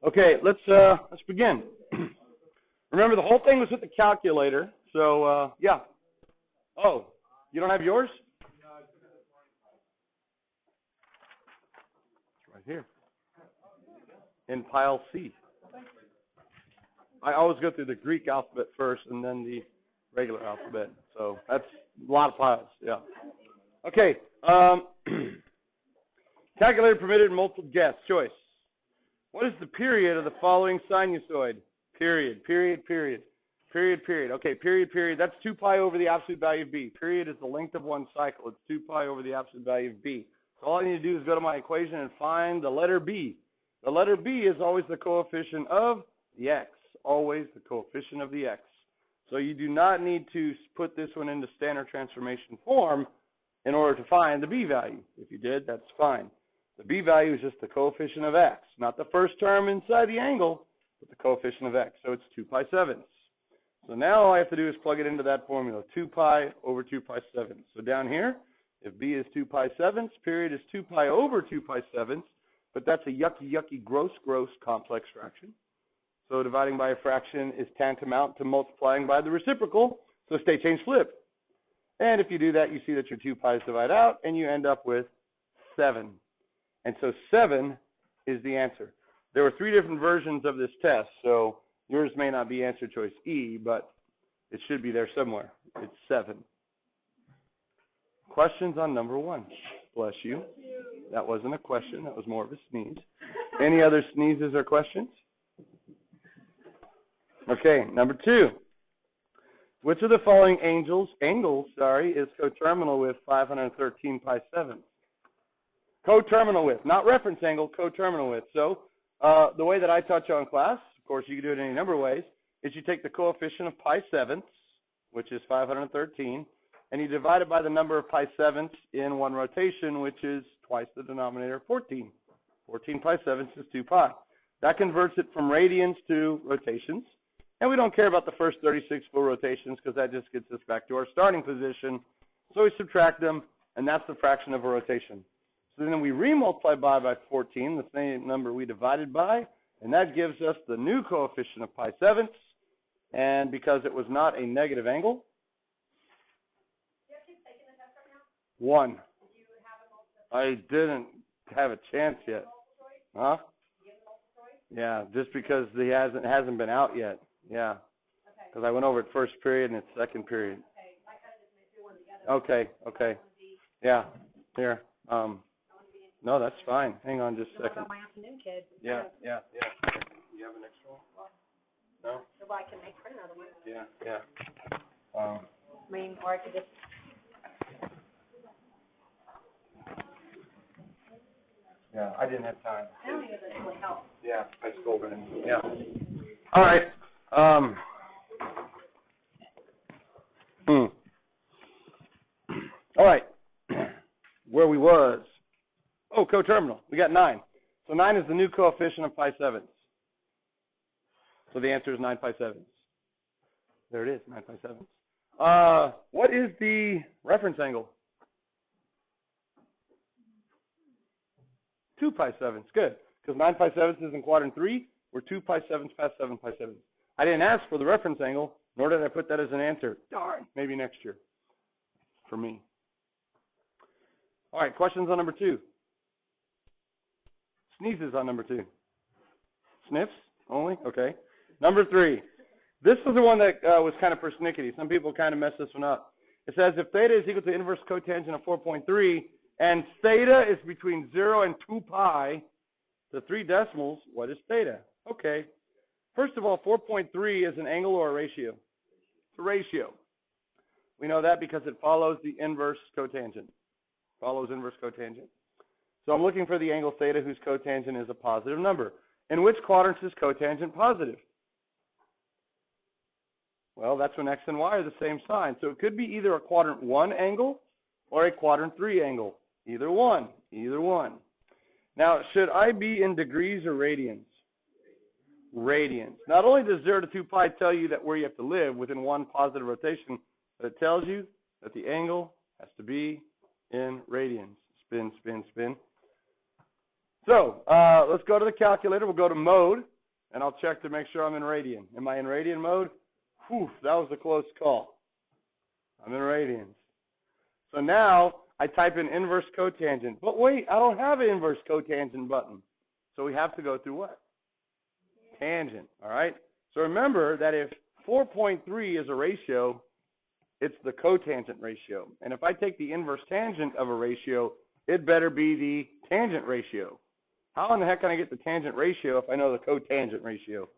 Okay, let's begin. Remember, the whole thing was with the calculator. So yeah. Oh, you don't have yours? It's right here in pile C. I always go through the Greek alphabet first and then the regular alphabet. So that's a lot of piles. Yeah. Okay. Calculator permitted multiple guess choice. What is the period of the following sinusoid? Period. Okay, period. That's 2 pi over the absolute value of b. Period is the length of one cycle. It's 2 pi over the absolute value of b. So all I need to do is go to my equation and find the letter b. The letter b is always the coefficient of the x. Always the coefficient of the x. So you do not need to put this one into standard transformation form in order to find the b value. If you did, that's fine. The b value is just the coefficient of x, not the first term inside the angle, but the coefficient of x. So it's 2 pi sevenths. So now all I have to do is plug it into that formula, 2 pi over 2 pi sevenths. So down here, if b is 2 pi sevenths, period is 2 pi over 2 pi sevenths, but that's a yucky, gross complex fraction. So dividing by a fraction is tantamount to multiplying by the reciprocal, so state change flip. And if you do that, you see that your 2 pi's divide out, and you end up with 7. And so 7 is the answer. There were 3 different versions of this test, so yours may not be answer choice E, but it should be there somewhere. It's 7. Questions on number 1? Bless you. That wasn't a question. That was more of a sneeze. Any other sneezes or questions? Okay, number 2. Which of the following angles, is coterminal with 513 pi sevenths? Coterminal with, not reference angle, coterminal with. So the way that I touch on class, of course you can do it any number of ways, is you take the coefficient of pi sevenths, which is 513, and you divide it by the number of pi sevenths in one rotation, which is twice the denominator of 14. 14 pi sevenths is 2 pi. That converts it from radians to rotations. And we don't care about the first 36 full rotations because that just gets us back to our starting position. So we subtract them, and that's the fraction of a rotation. So then we remultiply by 14, the same number we divided by, and that gives us the new coefficient of pi sevenths. And because it was not a negative angle, 1. I didn't have a chance yet. Huh? Yeah, just because he hasn't been out yet. Yeah. Because I went over it first period and it's second period. Okay. Yeah. Here. No, that's fine. Hang on just a second. My afternoon kid. Yeah. You have an extra one? No? Well, I can make print another one. Yeah. I mean, or I could just. Yeah, I didn't have time. I don't think it really helps. Yeah, I scolded him. Yeah. All right. All right. Where we was. Oh, coterminal. We got 9. So 9 is the new coefficient of pi sevenths. So the answer is 9 pi sevenths. There it is, 9 pi sevenths. What is the reference angle? 2 pi sevenths. Good. Because 9 pi sevenths is in quadrant 3. We're 2 pi sevenths past 7 pi sevenths. I didn't ask for the reference angle, nor did I put that as an answer. Darn. Maybe next year. For me. All right. Questions on number 2. Sneezes on number 2. Sniffs only? Okay. Number 3. This is the one that was kind of persnickety. Some people kind of mess this one up. It says if theta is equal to inverse cotangent of 4.3 and theta is between 0 and 2 pi, the 3 decimals, what is theta? Okay. First of all, 4.3 is an angle or a ratio? It's a ratio. We know that because it follows the inverse cotangent. Follows inverse cotangent. So I'm looking for the angle theta whose cotangent is a positive number. In which quadrants is cotangent positive? Well, that's when x and y are the same sign. So it could be either a quadrant 1 angle or a quadrant 3 angle. Either one. Now, should I be in degrees or radians? Radians. Not only does 0 to 2 pi tell you that where you have to live within one positive rotation, but it tells you that the angle has to be in radians. Spin. So let's go to the calculator. We'll go to mode. and I'll check to make sure I'm in radian. Am I in radian mode? Whew, that was a close call. I'm in radians. So now I type in inverse cotangent. But wait, I don't have an inverse cotangent button. So we have to go through what? Tangent, all right? So remember that if 4.3 is a ratio, it's the cotangent ratio. And if I take the inverse tangent of a ratio, it better be the tangent ratio. How in the heck can I get the tangent ratio if I know the cotangent ratio?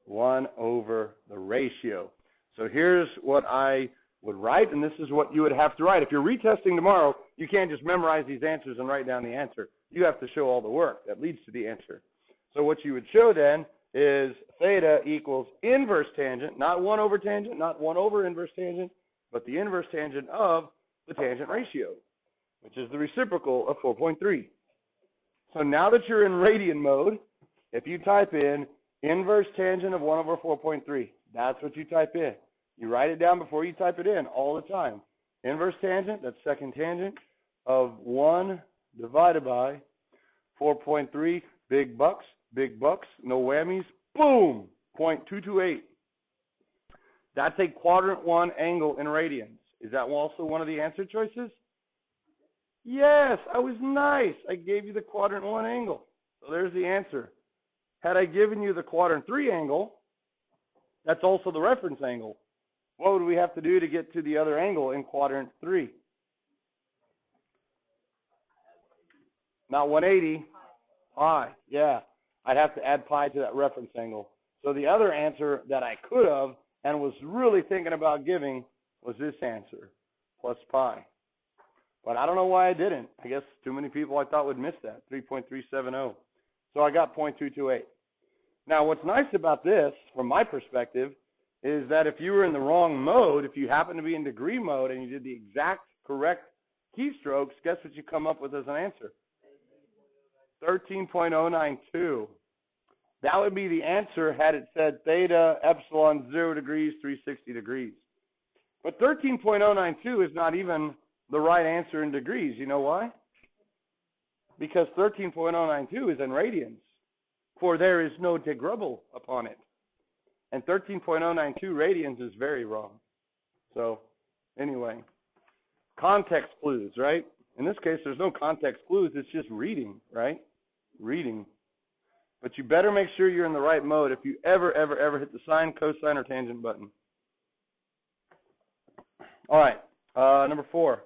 1 over the ratio. So here's what I would write, and this is what you would have to write. If you're retesting tomorrow, you can't just memorize these answers and write down the answer. You have to show all the work that leads to the answer. So what you would show then is theta equals inverse tangent, not 1 over tangent, not 1 over inverse tangent, but the inverse tangent of the tangent ratio, which is the reciprocal of 4.3. So now that you're in radian mode, if you type in inverse tangent of 1 over 4.3, that's what you type in. You write it down before you type it in all the time. Inverse tangent, that's second tangent, of 1 divided by 4.3, big bucks, no whammies, boom, 0.228. That's a quadrant 1 angle in radians. Is that also one of the answer choices? Yes, I was nice. I gave you the quadrant 1 angle. So there's the answer. Had I given you the quadrant 3 angle, that's also the reference angle. What would we have to do to get to the other angle in quadrant 3? Not 180, pi. Yeah, I'd have to add pi to that reference angle. So the other answer that I could have and was really thinking about giving was this answer, plus pi. But I don't know why I didn't. I guess too many people I thought would miss that, 3.370. So I got 0.228. Now, what's nice about this, from my perspective, is that if you were in the wrong mode, if you happen to be in degree mode and you did the exact correct keystrokes, guess what you come up with as an answer? 13.092. That would be the answer had it said theta, epsilon, 0 degrees, 360 degrees. But 13.092 is not even the right answer in degrees. You know why? Because 13.092 is in radians, for there is no degrable upon it. And 13.092 radians is very wrong. So, anyway, context clues, right? In this case, there's no context clues. It's just reading, right? Reading. But you better make sure you're in the right mode if you ever hit the sine, cosine, or tangent button. All right, number 4.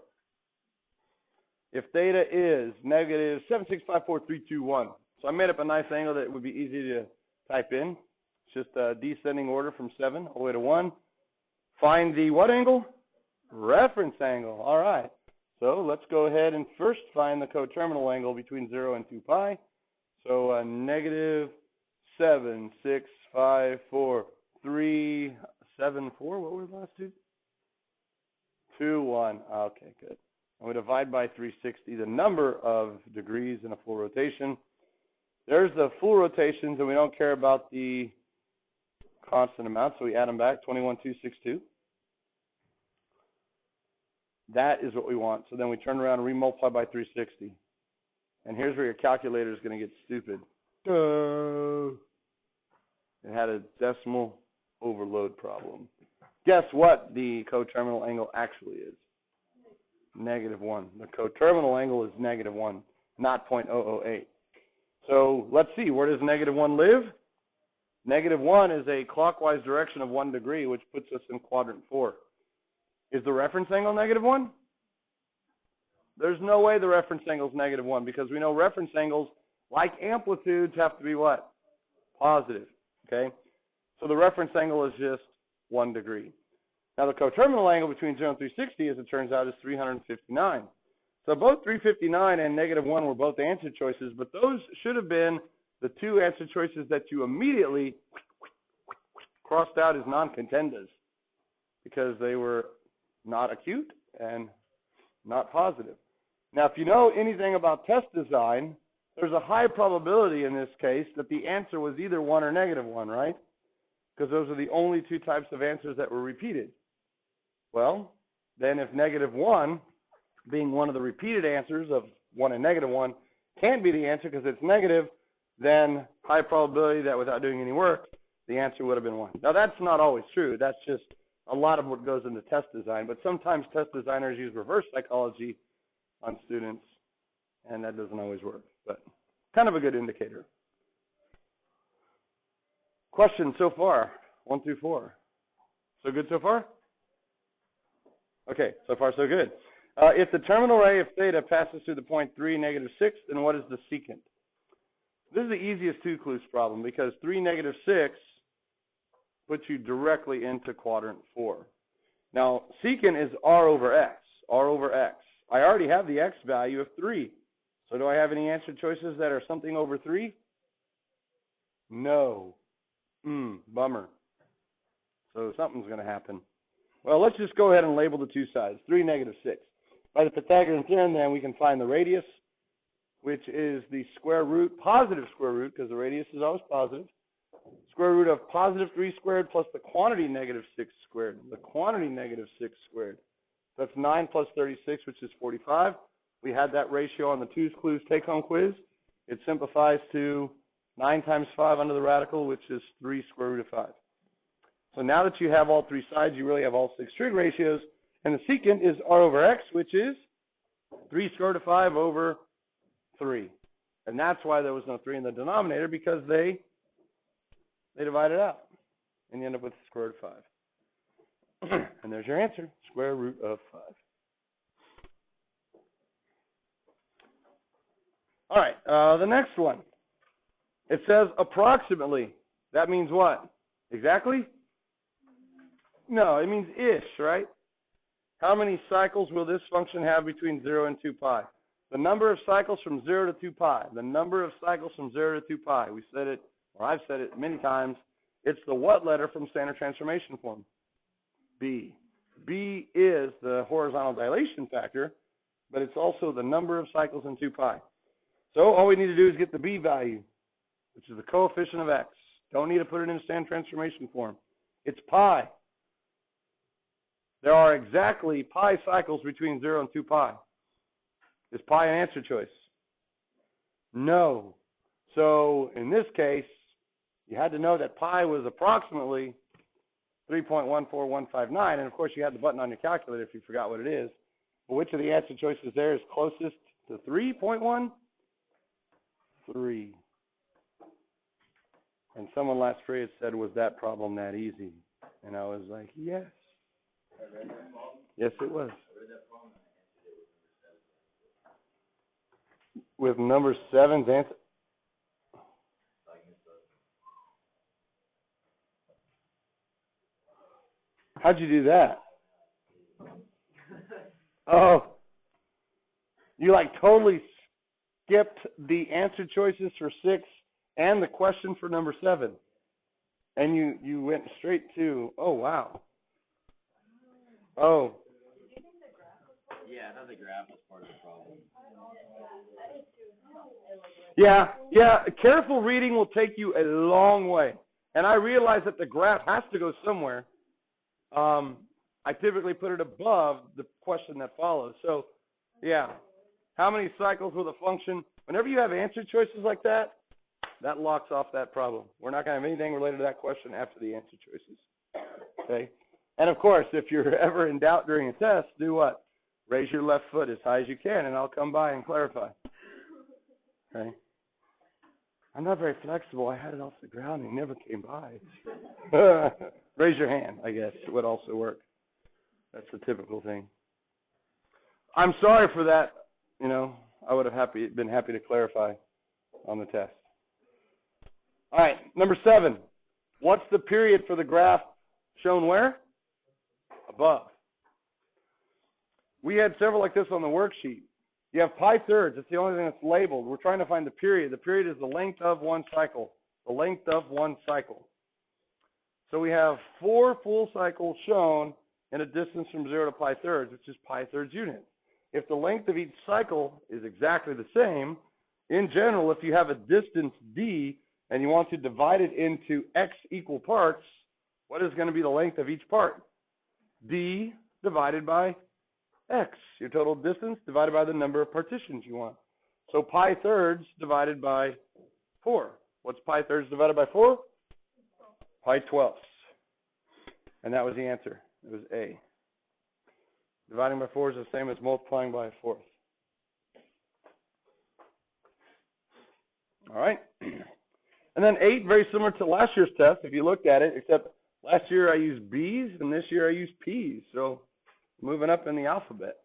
If theta is negative 7654321. So I made up a nice angle that would be easy to type in. It's just a descending order from 7 all the way to 1. Find the what angle? Reference angle. All right. So let's go ahead and first find the coterminal angle between 0 and 2 pi. So negative 7654374. What were the last two? 2, 1. Okay, good. And we divide by 360 the number of degrees in a full rotation. There's the full rotations, and we don't care about the constant amount, so we add them back, 21,262. That is what we want. So then we turn around and remultiply by 360. And here's where your calculator is going to get stupid. It had a decimal overload problem. Guess what the coterminal angle actually is? -1. The coterminal angle is -1, not 0.008. So let's see, where does -1 live? -1 is a clockwise direction of 1 degree, which puts us in quadrant 4. Is the reference angle -1? There's no way the reference angle is -1 because we know reference angles, like amplitudes, have to be what? Positive, okay? So the reference angle is just 1 degree. Now the coterminal angle between 0 and 360, as it turns out, is 359. So both 359 and -1 were both answer choices, but those should have been the two answer choices that you immediately crossed out as non-contendas because they were not acute and not positive. Now, if you know anything about test design, there's a high probability in this case that the answer was either 1 or -1, right? Because those are the only two types of answers that were repeated. Well, then if -1, being one of the repeated answers of 1 and -1, can't be the answer because it's negative, then high probability that without doing any work, the answer would have been 1. Now, that's not always true. That's just a lot of what goes into test design. But sometimes test designers use reverse psychology on students, and that doesn't always work. But kind of a good indicator. Questions so far, 1 through 4. So good so far? Okay, so far so good. If the terminal ray of theta passes through the point 3, -6, then what is the secant? This is the easiest 2-clues problem because 3, -6 puts you directly into quadrant 4. Now, secant is r over x, r over x. I already have the x value of 3. So do I have any answer choices that are something over 3? No. Bummer. So something's going to happen. Well, let's just go ahead and label the two sides, 3, -6. By the Pythagorean theorem, then, we can find the radius, which is the square root, positive square root, because the radius is always positive, square root of positive 3 squared plus the quantity -6 squared, the quantity -6 squared. So that's 9 plus 36, which is 45. We had that ratio on the 2-clues take-home quiz. It simplifies to 9 times 5 under the radical, which is 3 square root of 5. So now that you have all 3 sides, you really have all 6 trig ratios. And the secant is r over x, which is 3 square root of 5 over 3. And that's why there was no 3 in the denominator, because they divide it out. And you end up with square root of 5. And there's your answer, square root of 5. All right, the next one. It says approximately. That means what? Exactly? No, it means ish, right? How many cycles will this function have between 0 and 2 pi? The number of cycles from 0 to 2 pi. The number of cycles from 0 to 2 pi. We said it, or I've said it many times. It's the what letter from standard transformation form? B. B is the horizontal dilation factor, but it's also the number of cycles in 2 pi. So all we need to do is get the B value, which is the coefficient of x. Don't need to put it in standard transformation form. It's pi. There are exactly pi cycles between 0 and 2 pi. Is pi an answer choice? No. So in this case, you had to know that pi was approximately 3.14159, and of course you had the button on your calculator if you forgot what it is. But which of the answer choices there is closest to 3.1? 3. And someone last period said, was that problem that easy? And I was like, yes. Yes, it was. With number 7's answer. How'd you do that? Oh, you like totally skipped the answer choices for 6 and the question for number 7. And you went straight to, oh, wow. Oh. Yeah, I thought the graph was part of the problem. Yeah, careful reading will take you a long way. And I realize that the graph has to go somewhere. I typically put it above the question that follows. So, yeah, how many cycles will the function, whenever you have answer choices like that, that locks off that problem. We're not going to have anything related to that question after the answer choices. Okay? And, of course, if you're ever in doubt during a test, do what? Raise your left foot as high as you can, and I'll come by and clarify. Okay? I'm not very flexible. I had it off the ground and he never came by. Raise your hand, I guess, would also work. That's the typical thing. I'm sorry for that. You know, I would have been happy to clarify on the test. All right, number 7. What's the period for the graph shown where? Above. We had several like this on the worksheet. You have pi thirds. It's the only thing that's labeled. We're trying to find the period. The period is the length of one cycle. The length of one cycle. So we have 4 full cycles shown in a distance from 0 to pi thirds, which is pi thirds units. If the length of each cycle is exactly the same, in general, if you have a distance d and you want to divide it into x equal parts, what is going to be the length of each part? D divided by x, your total distance divided by the number of partitions you want. So pi thirds divided by 4. What's pi thirds divided by 4? Pi 12ths. And that was the answer. It was A. Dividing by 4 is the same as multiplying by a fourth. All right. And then 8, very similar to last year's test, if you looked at it, except last year I used B's and this year I used P's. So moving up in the alphabet.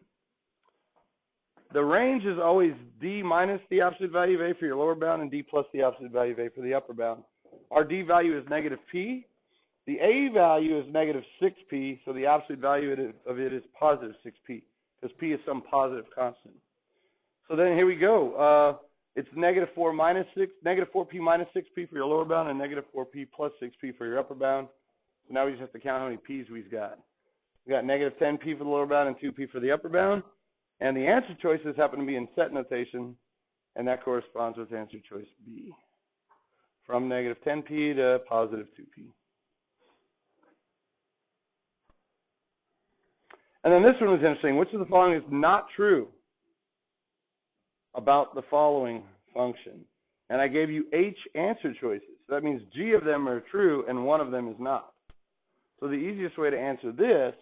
The range is always D minus the absolute value of A for your lower bound and D plus the absolute value of A for the upper bound. Our D value is negative P. The A value is negative 6P, so the absolute value of it is positive 6P, because P is some positive constant. So then here we go. It's negative 4 minus 6, negative 4P minus 6P for your lower bound and negative 4P plus 6P for your upper bound. So now we just have to count how many P's we've got. We got negative 10P for the lower bound and 2P for the upper bound. And the answer choices happen to be in set notation, and that corresponds with answer choice B, from negative 10P to positive 2P. And then this one was interesting. Which of the following is not true about the following function? And I gave you H answer choices. So that means G of them are true and one of them is not. So the easiest way to answer this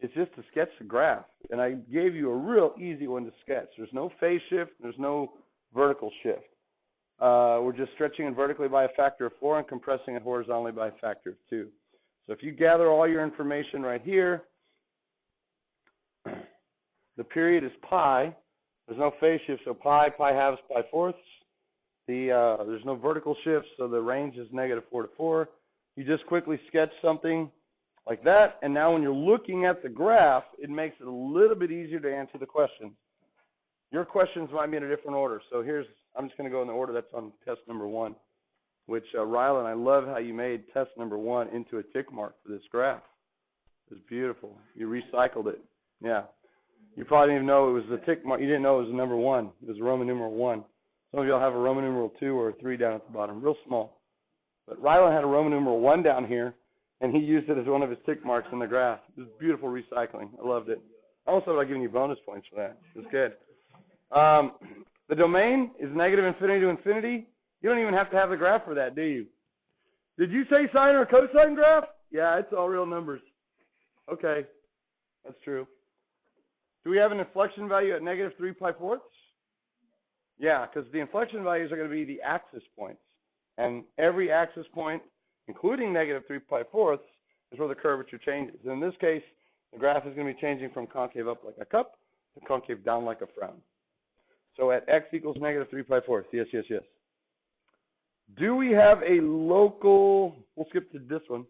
is just to sketch the graph. And I gave you a real easy one to sketch. There's no phase shift. There's no vertical shift. We're just stretching it vertically by a factor of 4 and compressing it horizontally by a factor of 2. So if you gather all your information right here, the period is pi. There's no phase shift, so pi halves, pi fourths. There's no vertical shift, so the range is negative 4 to 4. You just quickly sketch something like that, and now when you're looking at the graph, it makes it a little bit easier to answer the question. Your questions might be in a different order, so I'm just going to go in the order that's on test number 1, which, Rylan, I love how you made test number 1 into a tick mark for this graph. It's beautiful. You recycled it. Yeah. You probably didn't even know it was the tick mark. You didn't know it was the number 1. It was Roman numeral 1. Some of y'all have a Roman numeral 2 or a 3 down at the bottom, real small. But Rylan had a Roman numeral 1 down here, and he used it as one of his tick marks in the graph. It was beautiful recycling. I loved it. I almost thought about giving you bonus points for that. It was good. The domain is negative infinity to infinity. You don't even have to have the graph for that, do you? Did you say sine or cosine graph? Yeah, it's all real numbers. Okay, that's true. Do we have an inflection value at negative 3 pi fourths? Yeah, because the inflection values are going to be the axis points. And every axis point, including negative 3 pi fourths, is where the curvature changes. And in this case, the graph is going to be changing from concave up like a cup to concave down like a frown. So at x equals negative 3 pi fourths, yes, yes, yes. Do we have a local, we'll skip to this one.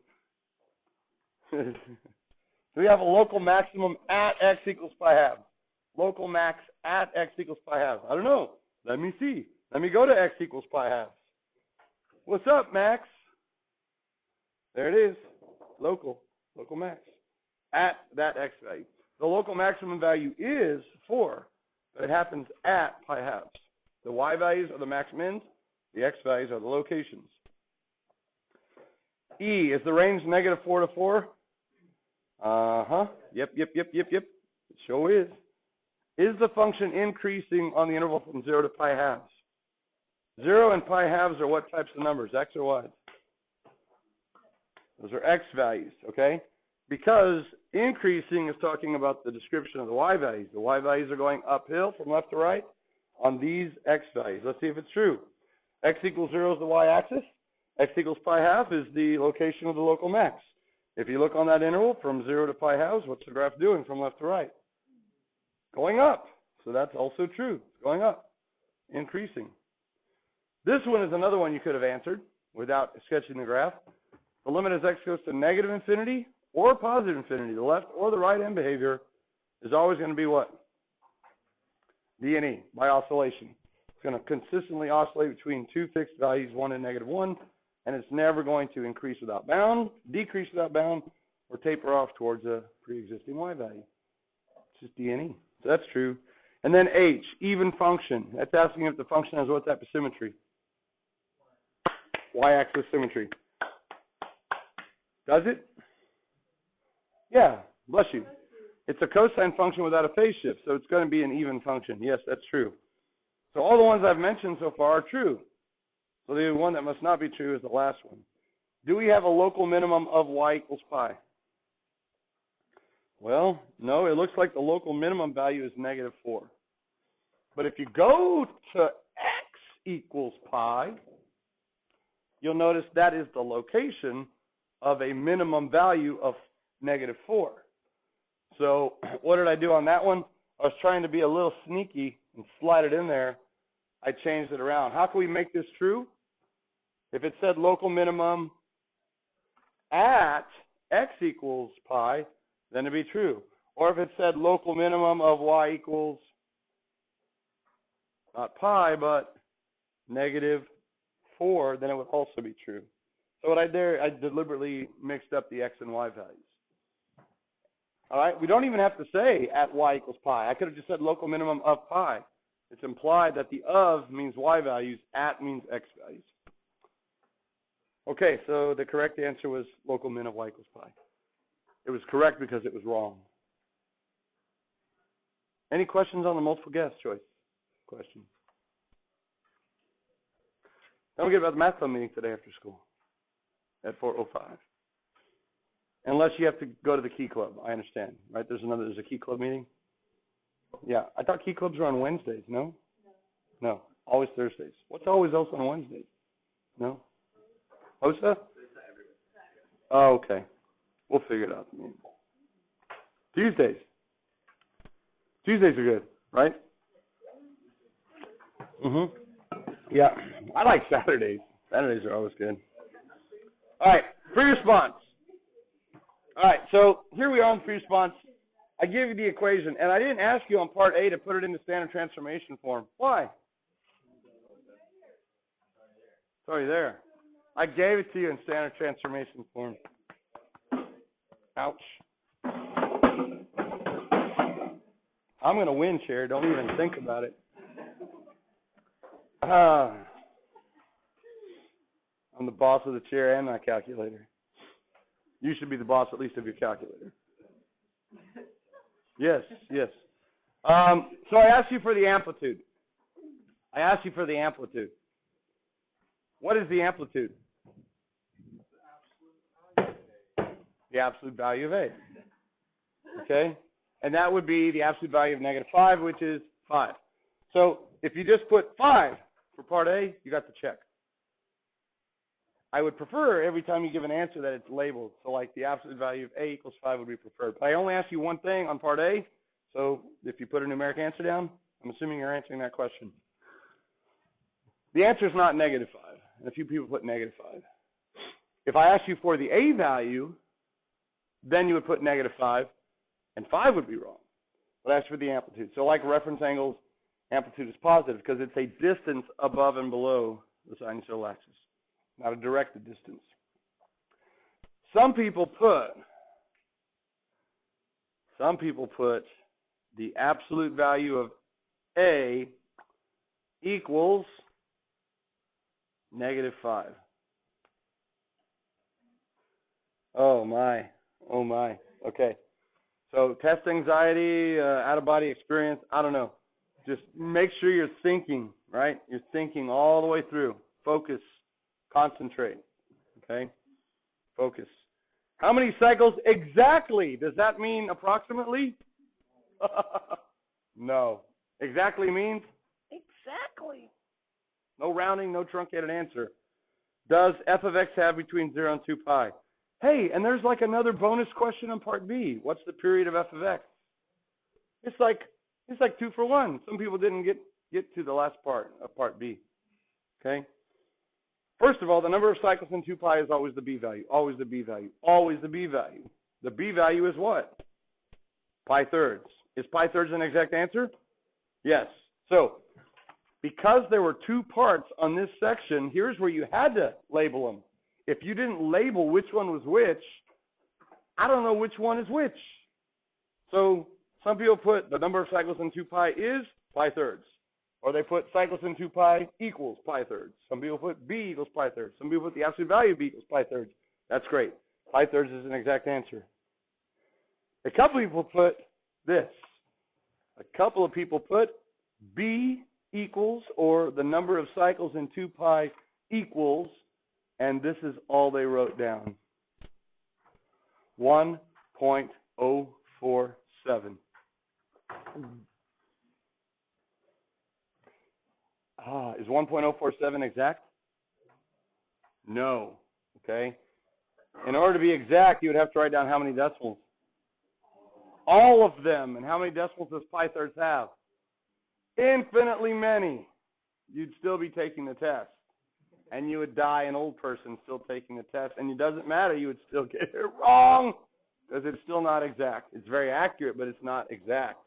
Do we have a local maximum at x equals pi halves? Local max at x equals pi halves. I don't know. Let me see. Let me go to x equals pi halves. What's up, Max? There it is. Local max. At that x value. The local maximum value is 4, but it happens at pi halves. The y values are the max mins. The x values are the locations. E, is the range negative 4 to 4? Yep. It sure is. Is the function increasing on the interval from 0 to pi halves? 0 and pi halves are what types of numbers, x or y? Those are x values, okay? Because increasing is talking about the description of the y values. The y values are going uphill from left to right on these x values. Let's see if it's true. X equals 0 is the y-axis. X equals pi half is the location of the local max. If you look on that interval from 0 to pi halves, what's the graph doing from left to right? Going up. So that's also true. It's going up, increasing. This one is another one you could have answered without sketching the graph. The limit as x goes to negative infinity or positive infinity, the left or the right end behavior is always going to be what? D and E, by oscillation. It's going to consistently oscillate between two fixed values, 1 and negative 1, and it's never going to increase without bound, decrease without bound, or taper off towards a pre-existing y value. It's just D and E. So that's true. And then H, even function. That's asking if the function has what type of symmetry? Y-axis symmetry. Does it? Yeah, bless you. It's a cosine function without a phase shift, so it's going to be an even function. Yes, that's true. So all the ones I've mentioned so far are true. So the one that must not be true is the last one. Do we have a local minimum of y equals pi? Well, no, it looks like the local minimum value is -4. But if you go to x equals pi, you'll notice that is the location of a minimum value of -4. So what did I do on that one? I was trying to be a little sneaky and slide it in there. I changed it around. How can we make this true? If it said local minimum at x equals pi, then it'd be true. Or if it said local minimum of y equals not pi, but -4, then it would also be true. So what I did, I deliberately mixed up the x and y values. All right, we don't even have to say at y equals pi. I could have just said local minimum of pi. It's implied that the of means y values, at means x values. Okay, so the correct answer was local min of y equals pi. It was correct because it was wrong. Any questions on the multiple guess choice question? Don't forget about the math club meeting today after school at 4:05. Unless you have to go to the Key Club, I understand, right? There's a Key Club meeting? Yeah, I thought Key Clubs were on Wednesdays, no? No, always Thursdays. What's always else on Wednesdays? No? HOSA? Oh, okay. We'll figure it out. Tuesdays. Tuesdays are good, right? Yeah, I like Saturdays. Saturdays are always good. All right, free response. All right, so here we are on free response. I give you the equation, and I didn't ask you on part A to put it into standard transformation form. Why? It's already there. I gave it to you in standard transformation form. Ouch. I'm going to win, Chair. Don't even think about it. I'm the boss of the chair and my calculator. You should be the boss, at least, of your calculator. Yes, yes. So I asked you for the amplitude. What is the amplitude? The absolute value of A. Okay? And that would be the absolute value of -5, which is 5. So if you just put 5 for part A, you got the check. I would prefer every time you give an answer that it's labeled. So like the absolute value of A equals 5 would be preferred. But I only ask you one thing on part A. So if you put a numeric answer down, I'm assuming you're answering that question. The answer is not -5. And a few people put -5. If I ask you for the A value, then you would put -5, and 5 would be wrong. But as for the amplitude, so like reference angles, amplitude is positive because it's a distance above and below the sinusoidal axis, not a directed distance. Some people put the absolute value of A equals -5. Oh my. Okay. So test anxiety, out-of-body experience, I don't know. Just make sure you're thinking, right? You're thinking all the way through. Focus. Concentrate. Okay? Focus. How many cycles exactly? Does that mean approximately? No. Exactly means exactly. No rounding, no truncated answer. Does f of x have between 0 and 2 pi? Hey, and there's like another bonus question on part B. What's the period of f of x? It's like 2 for 1. Some people didn't get to the last part of part B. Okay? First of all, the number of cycles in 2 pi is always the b value. Always the b value. Always the b value. The b value is what? Pi thirds. Is pi thirds an exact answer? Yes. So, because there were 2 parts on this section, here's where you had to label them. If you didn't label which one was which, I don't know which one is which. So some people put the number of cycles in 2 pi is pi thirds. Or they put cycles in 2 pi equals pi thirds. Some people put b equals pi thirds. Some people put the absolute value of b equals pi thirds. That's great. Pi thirds is an exact answer. A couple of people put this. A couple of people put b equals, or the number of cycles in 2 pi equals, and this is all they wrote down, 1.047. Is 1.047 exact? No. Okay. In order to be exact, you would have to write down how many decimals. All of them. And how many decimals does pi thirds have? Infinitely many. You'd still be taking the test. And you would die an old person still taking the test. And it doesn't matter. You would still get it wrong because it's still not exact. It's very accurate, but it's not exact.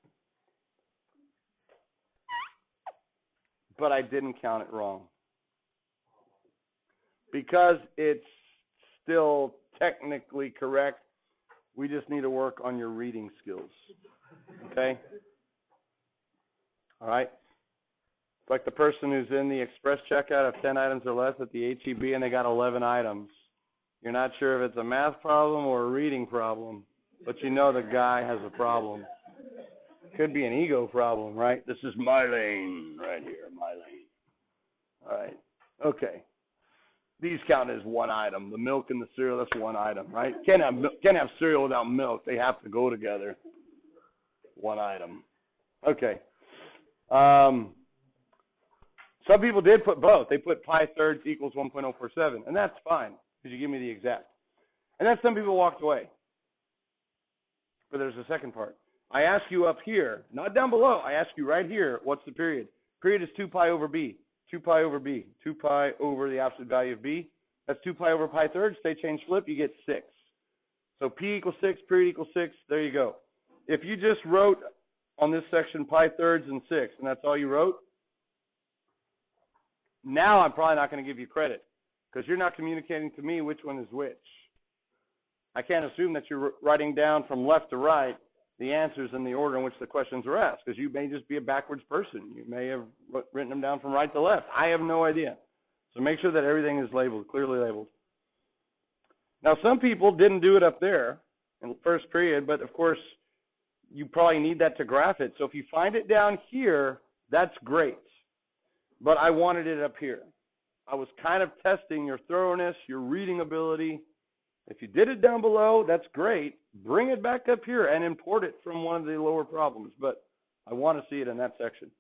But I didn't count it wrong. Because it's still technically correct, we just need to work on your reading skills. Okay? All right? It's like the person who's in the express checkout of 10 items or less at the H-E-B and they got 11 items. You're not sure if it's a math problem or a reading problem, but you know the guy has a problem. Could be an ego problem, right? This is my lane right here, my lane. All right. Okay. These count as one item. The milk and the cereal, that's one item, right? Can't have cereal without milk. They have to go together. One item. Okay. Some people did put both. They put pi thirds equals 1.047, and that's fine because you give me the exact. And then some people walked away. But there's a second part. I ask you up here, not down below. I ask you right here, what's the period? Period is 2 pi over b. 2 pi over b. 2 pi over the absolute value of b. That's 2 pi over pi thirds. They change flip, you get 6. So p equals 6, period equals 6. There you go. If you just wrote on this section pi thirds and 6, and that's all you wrote, now I'm probably not going to give you credit because you're not communicating to me which one is which. I can't assume that you're writing down from left to right the answers in the order in which the questions are asked, because you may just be a backwards person. You may have written them down from right to left. I have no idea. So make sure that everything is labeled, clearly labeled. Now, some people didn't do it up there in the first period, but of course, you probably need that to graph it. So if you find it down here, that's great. But I wanted it up here. I was kind of testing your thoroughness, your reading ability. If you did it down below, that's great. Bring it back up here and import it from one of the lower problems. But I want to see it in that section.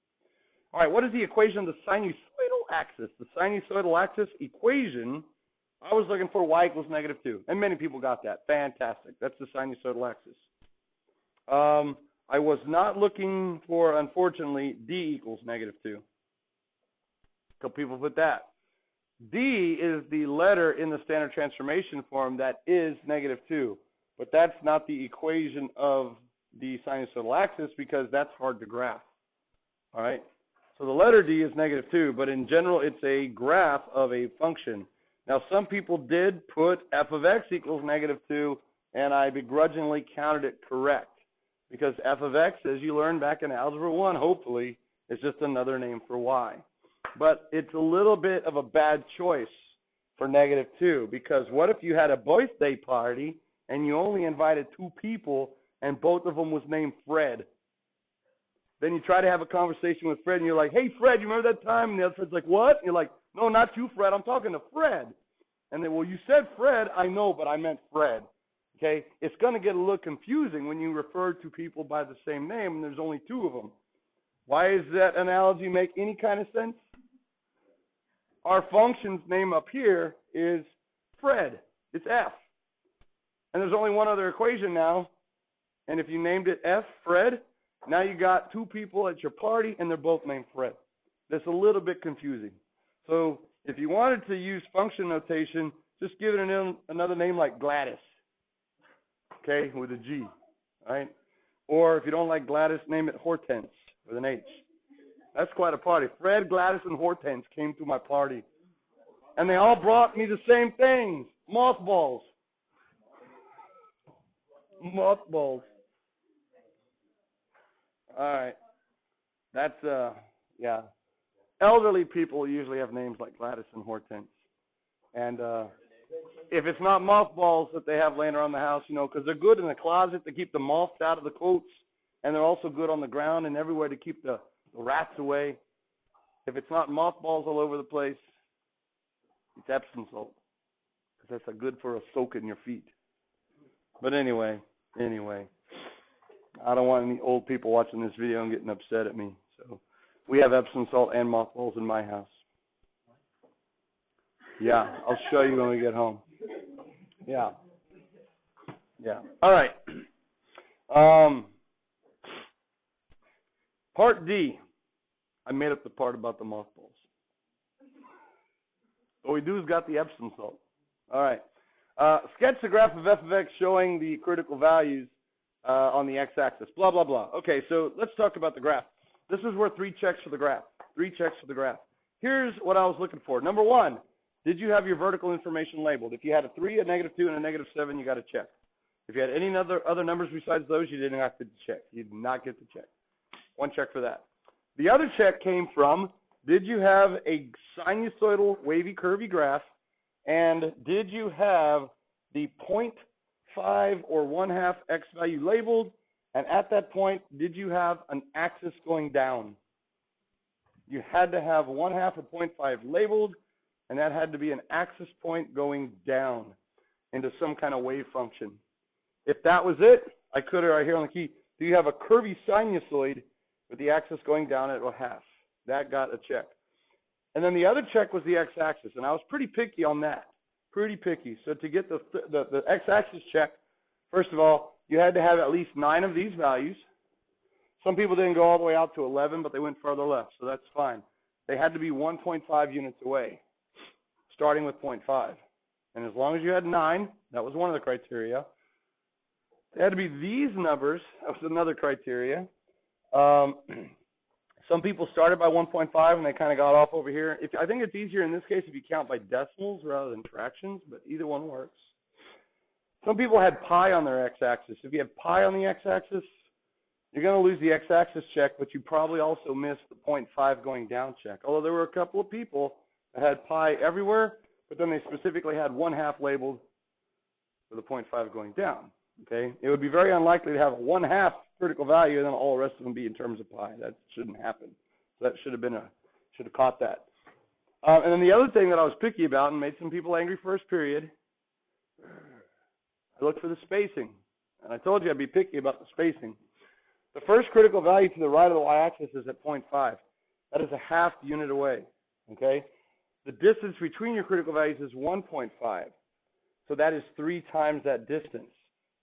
All right, what is the equation of the sinusoidal axis? The sinusoidal axis equation, I was looking for y equals -2. And many people got that. Fantastic. That's the sinusoidal axis. I was not looking for, unfortunately, d equals -2. A couple people put that. D is the letter in the standard transformation form that is -2, but that's not the equation of the sinusoidal axis because that's hard to graph. All right? So the letter D is -2, but in general it's a graph of a function. Now some people did put f of x equals -2, and I begrudgingly counted it correct because f of x, as you learned back in Algebra 1, hopefully, is just another name for y. But it's a little bit of a bad choice for -2 because what if you had a birthday party and you only invited 2 people and both of them was named Fred? Then you try to have a conversation with Fred and you're like, hey, Fred, you remember that time? And the other Fred's like, what? And you're like, no, not you, Fred. I'm talking to Fred. And then, well, you said Fred. I know, but I meant Fred. Okay? It's going to get a little confusing when you refer to people by the same name and there's only 2 of them. Why does that analogy make any kind of sense? Our function's name up here is Fred. It's F. And there's only one other equation now. And if you named it F, Fred, now you got 2 people at your party and they're both named Fred. That's a little bit confusing. So if you wanted to use function notation, just give it another name like Gladys. Okay, with a G. All right? Or if you don't like Gladys, name it Hortense with an H. That's quite a party. Fred, Gladys, and Hortense came to my party. And they all brought me the same things. Mothballs. Mothballs. All right. That's, yeah. Elderly people usually have names like Gladys and Hortense. And if it's not mothballs that they have laying around the house, you know, because they're good in the closet to keep the moths out of the coats, and they're also good on the ground and everywhere to keep the rats away. If it's not mothballs all over the place, It's Epsom salt. Because that's good for a soak in your feet. But anyway. I don't want any old people watching this video and getting upset at me. So we have Epsom salt and mothballs in my house. Yeah, I'll show you when we get home. Yeah. All right. Part D. I made up the part about the mothballs. What we do is got the Epsom salt. All right. Sketch the graph of f of x showing the critical values on the x-axis. Blah, blah, blah. Okay, so let's talk about the graph. This is worth 3 checks for the graph. 3 checks for the graph. Here's what I was looking for. Number 1, did you have your vertical information labeled? If you had a 3, a -2, and a -7, you got to check. If you had any other numbers besides those, you didn't have to check. You did not get to check. 1 check for that. The other check came from, did you have a sinusoidal wavy curvy graph, and did you have the 0.5 or 1/2 x value labeled, and at that point, did you have an axis going down? You had to have 1/2 or 0.5 labeled, and that had to be an axis point going down into some kind of wave function. If that was it, I could, right here on the key, do you have a curvy sinusoid with the axis going down at 1/2? That got a check. And then the other check was the x-axis, and I was pretty picky on that. Pretty picky. So to get the x-axis check, first of all, you had to have at least 9 of these values. Some people didn't go all the way out to 11, but they went further left, so that's fine. They had to be 1.5 units away, starting with 0.5. And as long as you had 9, that was one of the criteria. It had to be these numbers. That was another criteria. Some people started by 1.5 and they kind of got off over here. I think it's easier in this case if you count by decimals rather than fractions, but either one works. Some people had pi on their x-axis. If you have pi on the x-axis, you're going to lose the x-axis check, but you probably also missed the 0.5 going down check. Although there were a couple of people that had pi everywhere, but then they specifically had 1/2 labeled for the 0.5 going down. Okay, it would be very unlikely to have a 1/2 critical value and then all the rest of them be in terms of pi. That shouldn't happen. So that should have caught that. And then the other thing that I was picky about and made some people angry first period, I looked for the spacing. And I told you I'd be picky about the spacing. The first critical value to the right of the y-axis is at 0.5. That is a 1/2 unit away. Okay, the distance between your critical values is 1.5. So that is 3 times that distance.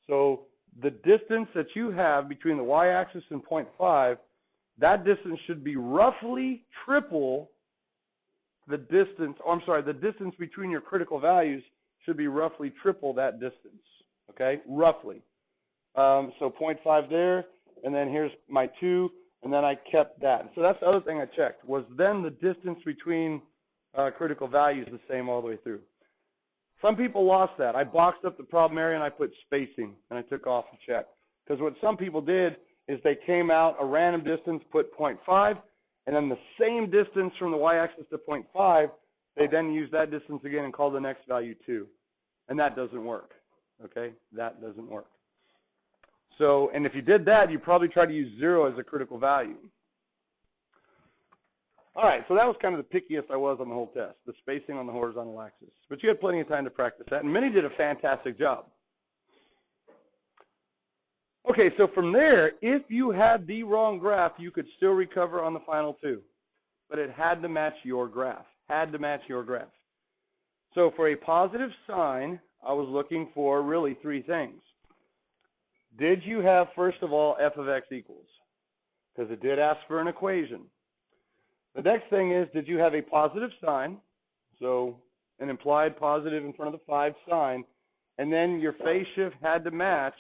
So the distance that you have between the y-axis and 0.5, that distance should be roughly triple the distance, the distance between your critical values should be roughly triple that distance, okay, roughly. So 0.5 there, and then here's my 2, and then I kept that. So that's the other thing I checked, was then the distance between critical values the same all the way through. Some people lost that. I boxed up the problem area and I put spacing, and I took off the check. Because what some people did is they came out a random distance, put 0.5, and then the same distance from the y-axis to 0.5, they then use that distance again and call the next value 2. And that doesn't work. Okay? That doesn't work. So, and if you did that, you probably try to use 0 as a critical value. All right, so that was kind of the pickiest I was on the whole test, the spacing on the horizontal axis. But you had plenty of time to practice that, and many did a fantastic job. Okay, so from there, if you had the wrong graph, you could still recover on the final 2. But it had to match your graph, had to match your graph. So for a positive sign, I was looking for really 3 things. Did you have, first of all, f of x equals? Because it did ask for an equation. The next thing is, did you have a positive sign? So an implied positive in front of the 5 sign. And then your phase shift had to match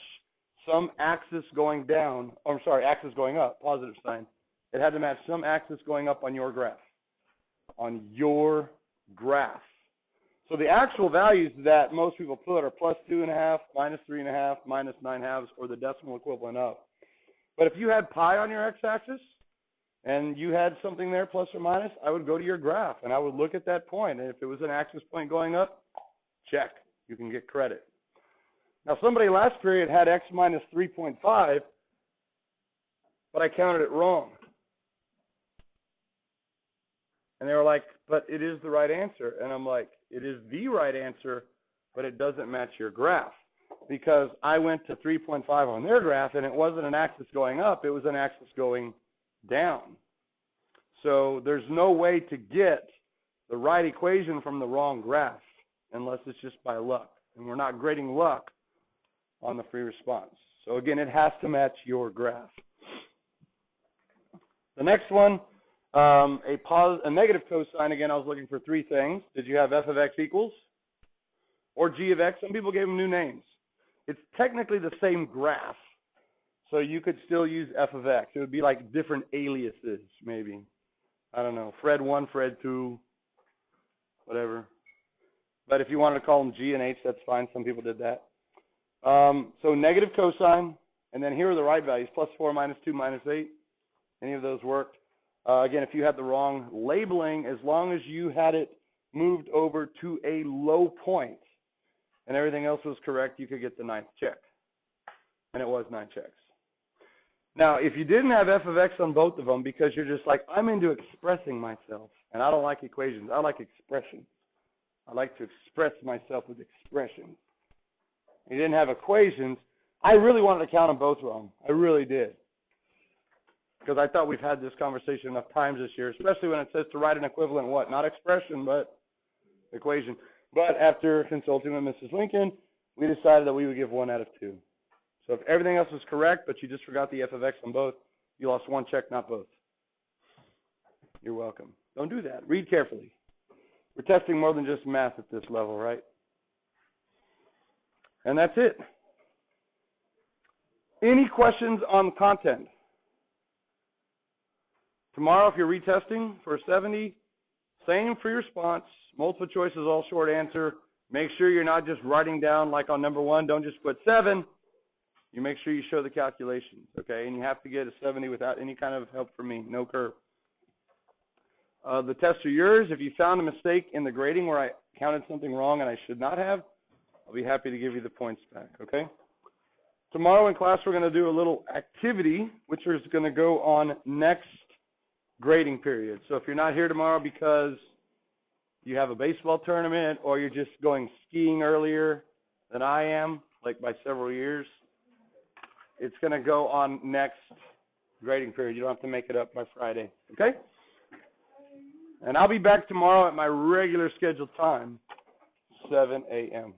some axis going down, axis going up, positive sign. It had to match some axis going up on your graph. On your graph. So the actual values that most people put are plus 2.5, minus 3.5, minus 9/2, or the decimal equivalent of. But if you had pi on your x-axis, and you had something there, plus or minus, I would go to your graph, and I would look at that point. And if it was an axis point going up, check. You can get credit. Now, somebody last period had x minus 3.5, but I counted it wrong. And they were like, but it is the right answer. And I'm like, it is the right answer, but it doesn't match your graph. Because I went to 3.5 on their graph, and it wasn't an axis going up, it was an axis going down. So there's no way to get the right equation from the wrong graph unless it's just by luck. And we're not grading luck on the free response. So again, it has to match your graph. The next one, a negative cosine. Again, I was looking for three things. Did you have f of x equals? Or g of x? Some people gave them new names. It's technically the same graph, so you could still use f of x. It would be like different aliases, maybe. I don't know, Fred 1, Fred 2, whatever. But if you wanted to call them g and h, that's fine. Some people did that. So negative cosine, and then here are the right values, plus 4, minus 2, minus 8. Any of those worked. Again, if you had the wrong labeling, as long as you had it moved over to a low point and everything else was correct, you could get the 9th check. And it was 9 checks. Now, if you didn't have f of x on both of them because you're just like, I'm into expressing myself, and I don't like equations, I like expression. I like to express myself with expression. You didn't have equations, I really wanted to count them both wrong. I really did. Because I thought we've had this conversation enough times this year, especially when it says to write an equivalent what? Not expression, but equation. But after consulting with Mrs. Lincoln, we decided that we would give 1 out of 2. So if everything else was correct, but you just forgot the f of x on both, you lost 1 check, not both. You're welcome. Don't do that. Read carefully. We're testing more than just math at this level, right? And that's it. Any questions on content? Tomorrow, if you're retesting for 70, same free response, multiple choice is all short answer. Make sure you're not just writing down like on number 1, don't just put 7. You make sure you show the calculations, okay? And you have to get a 70 without any kind of help from me, no curve. The tests are yours. If you found a mistake in the grading where I counted something wrong and I should not have, I'll be happy to give you the points back, okay? Tomorrow in class, we're going to do a little activity, which is going to go on next grading period. So if you're not here tomorrow because you have a baseball tournament or you're just going skiing earlier than I am, like by several years, it's going to go on next grading period. You don't have to make it up by Friday, okay? And I'll be back tomorrow at my regular scheduled time, 7 a.m.